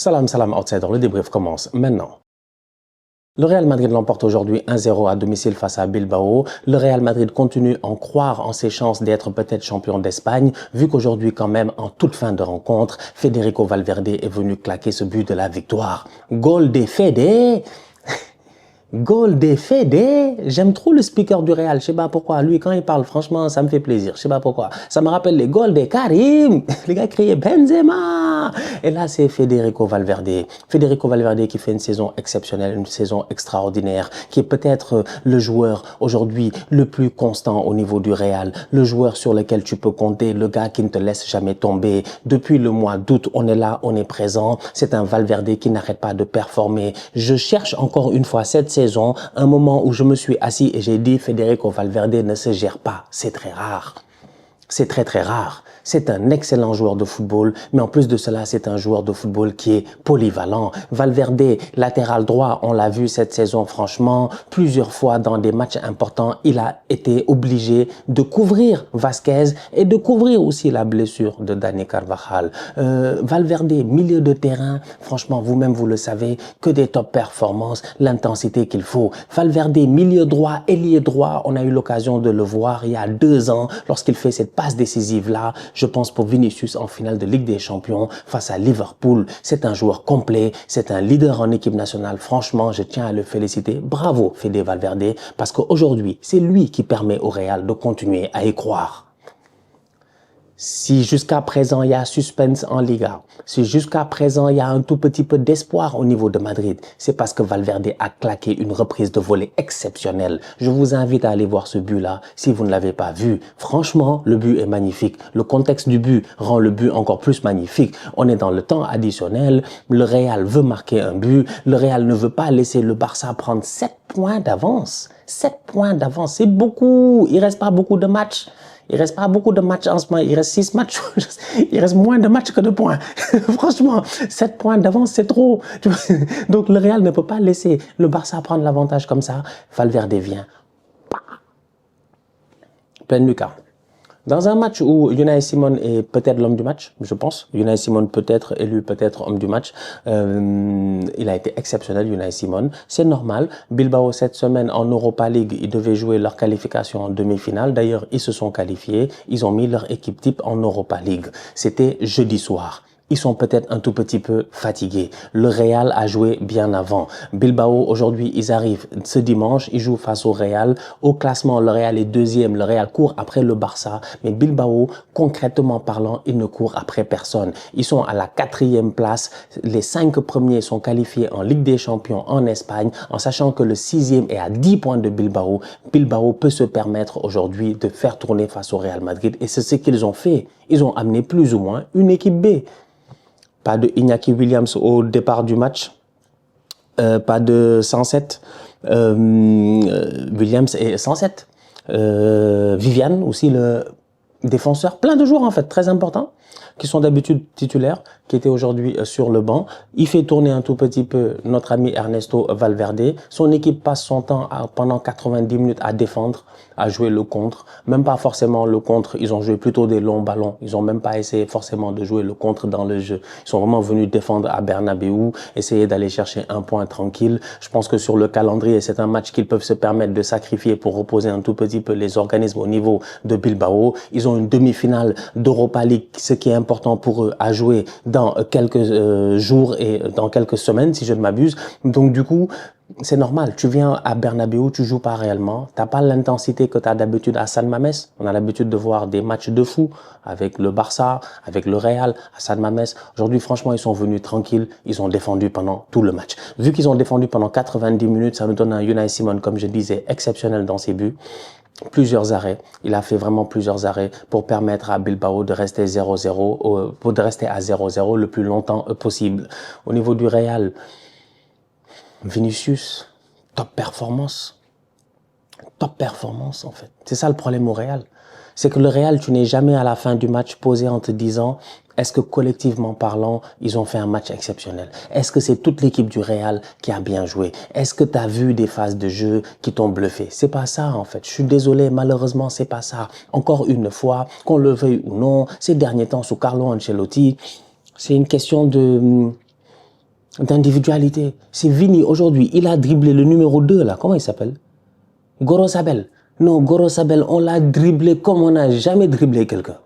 Salam, salam, outsider. Le débrief commence maintenant. Le Real Madrid l'emporte aujourd'hui 1-0 à domicile face à Bilbao. Le Real Madrid continue à en croire en ses chances d'être peut-être champion d'Espagne, vu qu'aujourd'hui quand même, en toute fin de rencontre, Federico Valverde est venu claquer ce but de la victoire. Goal de Fede. Goal de Fede. J'aime trop le speaker du Real. Je sais pas pourquoi. Lui, quand il parle, franchement, ça me fait plaisir. Je sais pas pourquoi. Ça me rappelle les goals de Karim. Les gars criaient Benzema. Et là, c'est Federico Valverde. Federico Valverde qui fait une saison exceptionnelle, une saison extraordinaire, qui est peut-être le joueur aujourd'hui le plus constant au niveau du Real, le joueur sur lequel tu peux compter, le gars qui ne te laisse jamais tomber. Depuis le mois d'août, on est là, on est présent. C'est un Valverde qui n'arrête pas de performer. Je cherche encore une fois cette saison, un moment où je me suis assis et j'ai dit Federico Valverde ne se gère pas. C'est très rare. C'est très très rare. C'est un excellent joueur de football, mais en plus de cela, c'est un joueur de football qui est polyvalent. Valverde, latéral droit, on l'a vu cette saison franchement, plusieurs fois dans des matchs importants, il a été obligé de couvrir Vasquez et de couvrir aussi la blessure de Dani Carvajal. Valverde, milieu de terrain, franchement, vous-même vous le savez, que des top performances, l'intensité qu'il faut. Valverde, milieu droit, ailier droit, on a eu l'occasion de le voir il y a 2 ans lorsqu'il fait cette passe décisive-là. Je pense pour Vinicius en finale de Ligue des Champions face à Liverpool. C'est un joueur complet, c'est un leader en équipe nationale. Franchement, je tiens à le féliciter. Bravo Fede Valverde, parce qu'aujourd'hui, c'est lui qui permet au Real de continuer à y croire. Si jusqu'à présent, il y a suspense en Liga, si jusqu'à présent, il y a un tout petit peu d'espoir au niveau de Madrid, c'est parce que Valverde a claqué une reprise de volée exceptionnelle. Je vous invite à aller voir ce but-là si vous ne l'avez pas vu. Franchement, le but est magnifique. Le contexte du but rend le but encore plus magnifique. On est dans le temps additionnel. Le Real veut marquer un but. Le Real ne veut pas laisser le Barça prendre 7 points d'avance. 7 points d'avance, c'est beaucoup. Il reste pas beaucoup de matchs. Il reste pas beaucoup de matchs en ce moment. Il reste 6 matchs. Il reste moins de matchs que de points. Franchement, 7 points d'avance, c'est trop. Donc, le Real ne peut pas laisser le Barça prendre l'avantage comme ça. Valverde vient. Plein Lucas. Dans un match où Unai Simon est peut-être l'homme du match, je pense. Unai Simon peut être élu, peut-être homme du match. Il a été exceptionnel, Unai Simon. C'est normal. Bilbao, cette semaine, en Europa League, ils devaient jouer leur qualification en demi-finale. D'ailleurs, ils se sont qualifiés. Ils ont mis leur équipe type en Europa League. C'était jeudi soir. Ils sont peut-être un tout petit peu fatigués. Le Real a joué bien avant. Bilbao, aujourd'hui, ils arrivent ce dimanche. Ils jouent face au Real. Au classement, le Real est 2e. Le Real court après le Barça. Mais Bilbao, concrètement parlant, ils ne courent après personne. Ils sont à la 4e place. Les 5 premiers sont qualifiés en Ligue des Champions en Espagne, en sachant que le 6e est à 10 points de Bilbao. Bilbao peut se permettre aujourd'hui de faire tourner face au Real Madrid. Et c'est ce qu'ils ont fait. Ils ont amené plus ou moins une équipe B. Pas de Iñaki Williams au départ du match, pas de 107, Williams est 107, Viviane aussi le défenseur, plein de joueurs en fait très importants qui sont d'habitude titulaires, qui étaient aujourd'hui sur le banc. Il fait tourner un tout petit peu notre ami Ernesto Valverde. Son équipe passe son temps pendant 90 minutes à défendre, à jouer le contre. Même pas forcément le contre, ils ont joué plutôt des longs ballons. Ils ont même pas essayé forcément de jouer le contre dans le jeu. Ils sont vraiment venus défendre à Bernabéu, essayer d'aller chercher un point tranquille. Je pense que sur le calendrier, c'est un match qu'ils peuvent se permettre de sacrifier pour reposer un tout petit peu les organismes au niveau de Bilbao. Ils ont une demi-finale d'Europa League, ce qui est important pour eux à jouer dans quelques jours et dans quelques semaines, si je ne m'abuse. Donc du coup, c'est normal. Tu viens à Bernabéu, tu joues pas réellement. T'as pas l'intensité que tu as d'habitude à San Mamés. On a l'habitude de voir des matchs de fou avec le Barça, avec le Real, à San Mamés. Aujourd'hui, franchement, ils sont venus tranquilles. Ils ont défendu pendant tout le match. Vu qu'ils ont défendu pendant 90 minutes, ça nous donne un Unai Simon, comme je disais, exceptionnel dans ses buts. Plusieurs arrêts. Il a fait vraiment plusieurs arrêts pour permettre à Bilbao de rester 0-0, pour de rester à 0-0 le plus longtemps possible. Au niveau du Real, Vinicius, top performance en fait. C'est ça le problème au Real. C'est que le Real, tu n'es jamais à la fin du match posé en te disant est-ce que collectivement parlant, ils ont fait un match exceptionnel? Est-ce que c'est toute l'équipe du Real qui a bien joué? Est-ce que tu as vu des phases de jeu qui t'ont bluffé? C'est pas ça en fait. Je suis désolé, malheureusement, c'est pas ça. Encore une fois, qu'on le veuille ou non, ces derniers temps sous Carlo Ancelotti, c'est une question de d'individualité. C'est Vini, aujourd'hui, il a dribblé le numéro 2, là, comment il s'appelle? Goro Zabel. Non, Goro Zabel, on l'a dribblé comme on n'a jamais dribblé quelqu'un.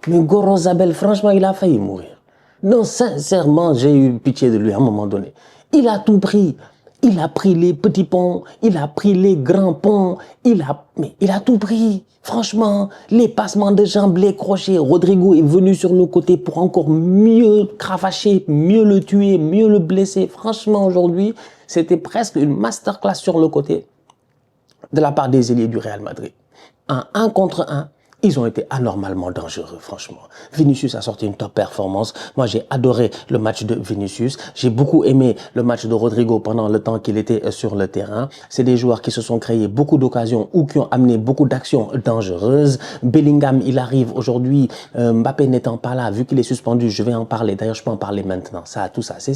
Mais Goro Zabel, franchement, il a failli mourir. Non, sincèrement, j'ai eu pitié de lui à un moment donné. Il a tout pris. Il a pris les petits ponts, il a pris les grands ponts, il a tout pris. Franchement, les passements de jambes, les crochets. Rodrigo est venu sur le côté pour encore mieux cravacher, mieux le tuer, mieux le blesser. Franchement, aujourd'hui, c'était presque une masterclass sur le côté de la part des ailiers du Real Madrid. Un 1 contre 1. Ils ont été anormalement dangereux, franchement. Vinicius a sorti une top performance. Moi, j'ai adoré le match de Vinicius. J'ai beaucoup aimé le match de Rodrigo pendant le temps qu'il était sur le terrain. C'est des joueurs qui se sont créés beaucoup d'occasions ou qui ont amené beaucoup d'actions dangereuses. Bellingham, il arrive aujourd'hui. Mbappé n'étant pas là, vu qu'il est suspendu, je vais en parler. D'ailleurs, je peux en parler maintenant. Ça, tout ça, c'est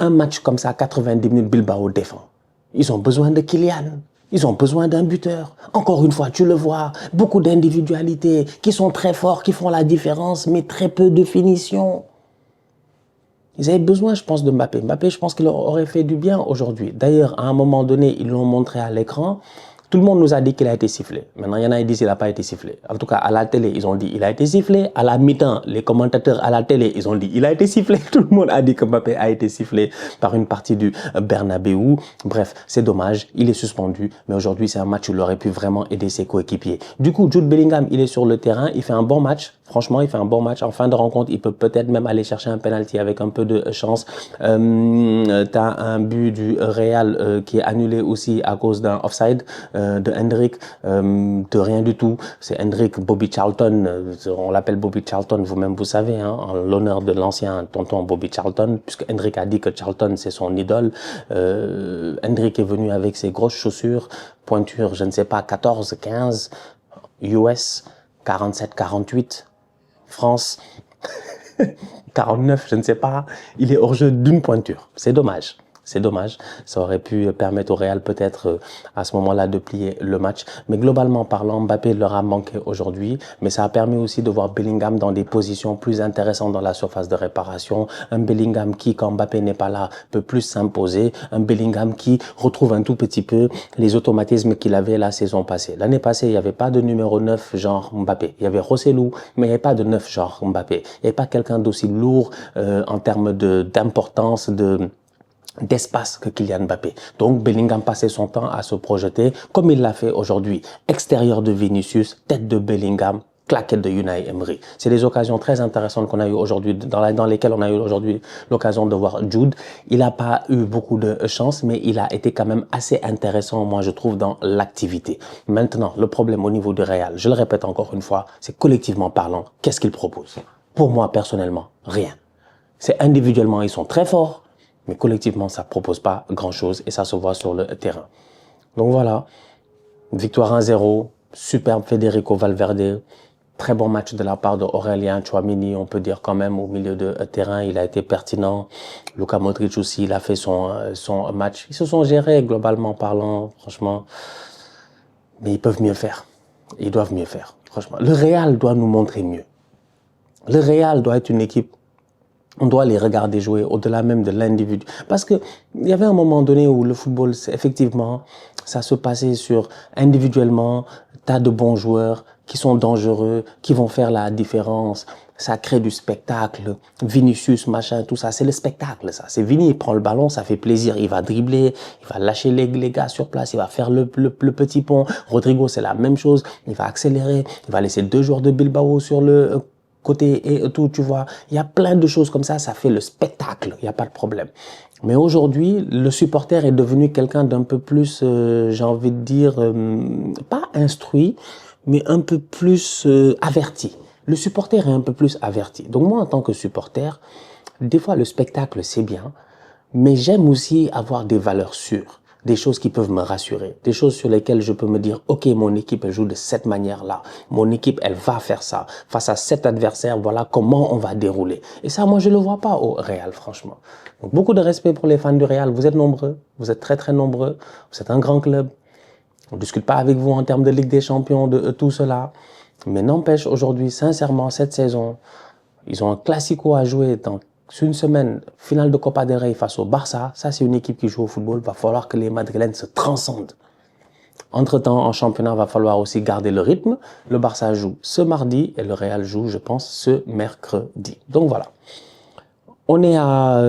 un match comme ça, 90 minutes, Bilbao défend. Ils ont besoin de Kylian. Ils ont besoin d'un buteur. Encore une fois, tu le vois, beaucoup d'individualités qui sont très forts, qui font la différence, mais très peu de finition. Ils avaient besoin, je pense, de Mbappé. Mbappé, je pense qu'il leur aurait fait du bien aujourd'hui. D'ailleurs, à un moment donné, ils l'ont montré à l'écran. Tout le monde nous a dit qu'il a été sifflé. Maintenant, il y en a qui disent qu'il n'a pas été sifflé. En tout cas, à la télé, ils ont dit qu'il a été sifflé. À la mi-temps, les commentateurs à la télé, ils ont dit qu'il a été sifflé. Tout le monde a dit que Mbappé a été sifflé par une partie du Bernabeu. Bref, c'est dommage. Il est suspendu. Mais aujourd'hui, c'est un match où il aurait pu vraiment aider ses coéquipiers. Du coup, Jude Bellingham, il est sur le terrain. Il fait un bon match. Franchement, il fait un bon match. En fin de rencontre, il peut peut-être même aller chercher un penalty avec un peu de chance. T'as un but du Real qui est annulé aussi à cause d'un offside de Hendrick, de rien du tout. C'est Hendrick, Bobby Charlton. On l'appelle Bobby Charlton, vous-même vous savez, hein, en l'honneur de l'ancien tonton Bobby Charlton, puisque Hendrick a dit que Charlton c'est son idole. Hendrick est venu avec ses grosses chaussures, pointure, je ne sais pas, 14, 15, US, 47, 48. France, 49, je ne sais pas. Il est hors jeu d'une pointure. C'est dommage. C'est dommage. Ça aurait pu permettre au Real peut-être à ce moment-là de plier le match. Mais globalement parlant, Mbappé leur a manqué aujourd'hui. Mais ça a permis aussi de voir Bellingham dans des positions plus intéressantes dans la surface de réparation. Un Bellingham qui, quand Mbappé n'est pas là, peut plus s'imposer. Un Bellingham qui retrouve un tout petit peu les automatismes qu'il avait la saison passée. L'année passée, il n'y avait pas de numéro 9 genre Mbappé. Il y avait Rossellou, mais il n'y avait pas de 9 genre Mbappé. Il n'y avait pas quelqu'un d'aussi lourd en termes d'importance, d'espace que Kylian Mbappé. Donc Bellingham passait son temps à se projeter comme il l'a fait aujourd'hui. Extérieur de Vinicius, tête de Bellingham, claquette de Unai Emery. C'est des occasions très intéressantes qu'on a eu aujourd'hui, dans lesquelles on a eu aujourd'hui l'occasion de voir Jude. Il n'a pas eu beaucoup de chance, mais il a été quand même assez intéressant, moi je trouve, dans l'activité. Maintenant, le problème au niveau du Real, je le répète encore une fois, c'est collectivement parlant, qu'est-ce qu'il propose? Pour moi, personnellement, rien. C'est individuellement, ils sont très forts, mais collectivement, ça propose pas grand-chose et ça se voit sur le terrain. Donc voilà, victoire 1-0, superbe Federico Valverde, très bon match de la part de Aurélien Tchouameni, on peut dire quand même au milieu de terrain, il a été pertinent. Luka Modric aussi, il a fait son match. Ils se sont gérés globalement parlant, franchement, mais ils peuvent mieux faire. Ils doivent mieux faire, franchement. Le Real doit nous montrer mieux. Le Real doit être une équipe. On doit les regarder jouer au-delà même de l'individu. Parce que il y avait un moment donné où le football, effectivement, ça se passait sur individuellement, t'as de bons joueurs qui sont dangereux, qui vont faire la différence. Ça crée du spectacle. Vinicius, machin, tout ça. C'est le spectacle, ça. C'est Vini, il prend le ballon, ça fait plaisir. Il va dribbler, il va lâcher les gars sur place, il va faire le petit pont. Rodrigo, c'est la même chose. Il va accélérer, il va laisser 2 joueurs de Bilbao sur le côté et tout, tu vois. Il y a plein de choses comme ça fait le spectacle, il n'y a pas de problème. Mais aujourd'hui, le supporter est devenu quelqu'un d'un peu plus, j'ai envie de dire, pas instruit, mais un peu plus averti. Le supporter est un peu plus averti. Donc moi, en tant que supporter, des fois le spectacle, c'est bien, mais j'aime aussi avoir des valeurs sûres. Des choses qui peuvent me rassurer, des choses sur lesquelles je peux me dire, ok, mon équipe elle joue de cette manière-là, mon équipe elle va faire ça, face à cet adversaire, voilà comment on va dérouler. Et ça, moi je le vois pas au Real, franchement. Donc beaucoup de respect pour les fans du Real, vous êtes nombreux, vous êtes très très nombreux, vous êtes un grand club, on discute pas avec vous en termes de Ligue des Champions, de tout cela, mais n'empêche aujourd'hui, sincèrement, cette saison, ils ont un classico à jouer dans sur une semaine, finale de Copa del Rey face au Barça, ça c'est une équipe qui joue au football, il va falloir que les Madrilènes se transcendent. Entre-temps, en championnat, il va falloir aussi garder le rythme. Le Barça joue ce mardi et le Real joue, je pense, ce mercredi. Donc voilà. On est à...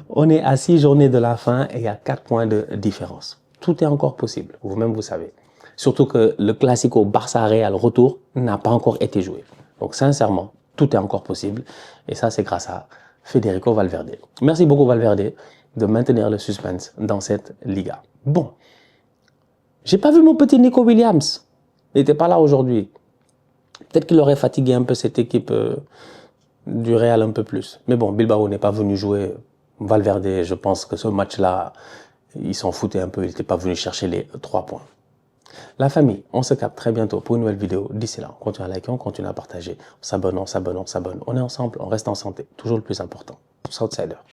on est à 6 journées de la fin et à 4 points de différence. Tout est encore possible, vous-même vous savez. Surtout que le Classico Barça-Real retour n'a pas encore été joué. Donc sincèrement, tout est encore possible. Et ça, c'est grâce à Federico Valverde. Merci beaucoup Valverde de maintenir le suspense dans cette Liga. Bon, j'ai pas vu mon petit Nico Williams. Il n'était pas là aujourd'hui. Peut-être qu'il aurait fatigué un peu cette équipe du Real un peu plus. Mais bon, Bilbao n'est pas venu jouer. Valverde, je pense que ce match-là, il s'en foutait un peu. Il n'était pas venu chercher les 3 points. La famille, on se capte très bientôt pour une nouvelle vidéo. D'ici là, on continue à liker, on continue à partager. On s'abonne, on s'abonne, on s'abonne. On est ensemble, on reste en santé. Toujours le plus important. Southsider.